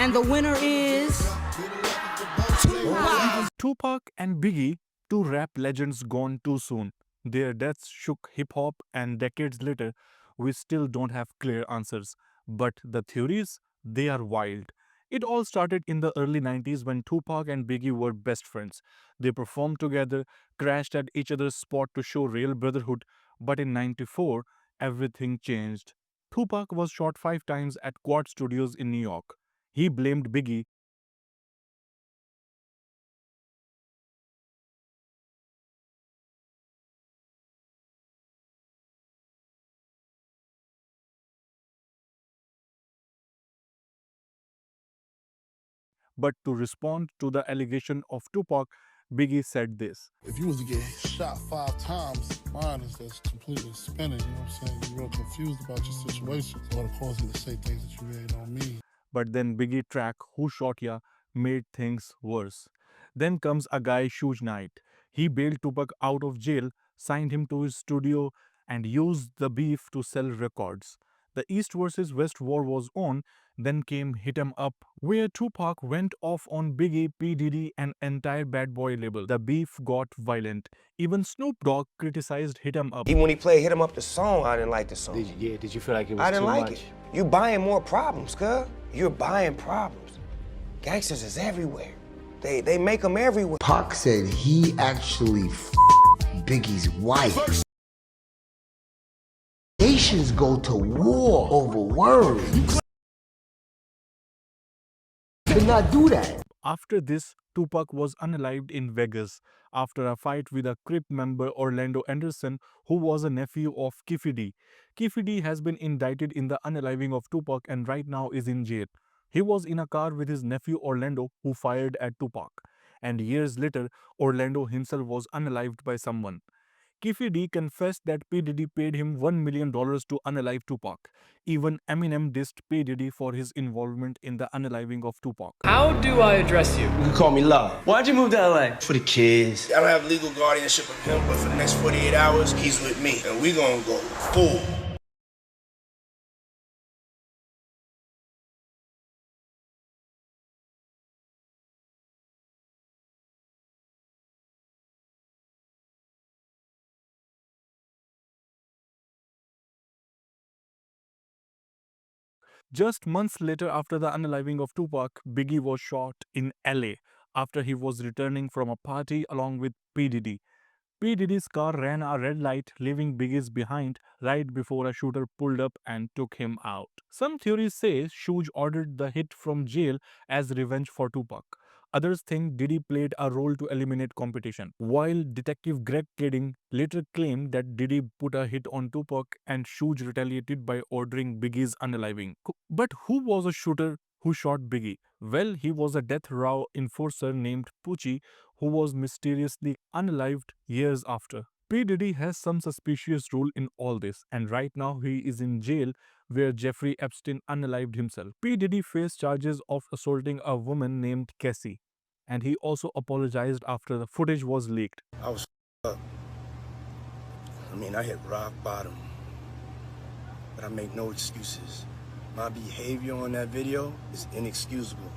And the winner is Tupac. Tupac and Biggie, two rap legends gone too soon. Their deaths shook hip hop, and decades later, we still don't have clear answers. But the theories, they are wild. It all started in the early 90s when Tupac and Biggie were best friends. They performed together, crashed at each other's spot to show real brotherhood. But in 94, everything changed. Tupac was shot 5 times at Quad Studios in New York. He blamed Biggie. But to respond to the allegation of Tupac, Biggie said this. If you was to get shot 5 times, mine is just completely spinning, you know what I'm saying? You're real confused about your situation. So it'll cause you to say things that you really don't mean. But then Biggie track Who Shot Ya made things worse. Then comes a guy Suge Knight. He bailed Tupac out of jail, signed him to his studio, and used the beef to sell records. The East versus West war was on, then came Hit 'em Up, where Tupac went off on Biggie, P.Diddy, and entire Bad Boy label. The beef got violent. Even Snoop Dogg criticized Hit 'em Up. Even when he played Hit 'em Up the song, I didn't like the song. Did you feel like it was I didn't too like much? it. You buying more problems, cuz. You're buying problems. Gangsters is everywhere. They make them everywhere. Pac said he actually Biggie's wife. Nations go to war over words. Could not do that. After this, Tupac was unalived in Vegas after a fight with a Crip member Orlando Anderson, who was a nephew of P.Diddy. P.Diddy has been indicted in the unaliving of Tupac and right now is in jail. He was in a car with his nephew Orlando, who fired at Tupac. And years later, Orlando himself was unalived by someone. P.Diddy confessed that P.Diddy paid him $1 million to unalive Tupac. Even Eminem dissed P.Diddy for his involvement in the unaliving of Tupac. How do I address you? You can call me Love. Why'd you move to LA? For the kids. I don't have legal guardianship of him, but for the next 48 hours, he's with me. And we gonna go full. Just months later, after the unaliving of Tupac, Biggie was shot in LA after he was returning from a party along with P. Diddy. P. Diddy's car ran a red light, leaving Biggie's behind right before a shooter pulled up and took him out. Some theories say Suge ordered the hit from jail as revenge for Tupac. Others think Diddy played a role to eliminate competition, while Detective Greg Kading later claimed that Diddy put a hit on Tupac and Suge retaliated by ordering Biggie's unaliving. But who was a shooter who shot Biggie? Well, he was a death row enforcer named Poochie who was mysteriously unalived years after. P. Diddy has some suspicious role in all this, and right now he is in jail where Jeffrey Epstein unalived himself. P. Diddy faced charges of assaulting a woman named Cassie, and he also apologized after the footage was leaked. I was up. I hit rock bottom. But I make no excuses. My behavior on that video is inexcusable.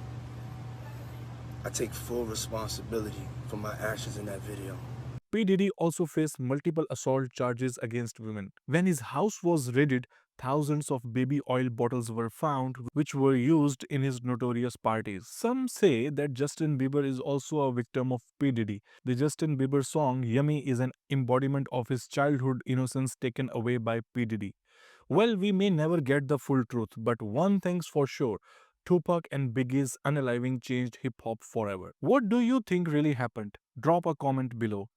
I take full responsibility for my actions in that video. P. Diddy also faced multiple assault charges against women. When his house was raided, thousands of baby oil bottles were found, which were used in his notorious parties. Some say that Justin Bieber is also a victim of P. Diddy. The Justin Bieber song Yummy is an embodiment of his childhood innocence taken away by P. Diddy. Well, we may never get the full truth, but one thing's for sure. Tupac and Biggie's unaliving changed hip-hop forever. What do you think really happened? Drop a comment below.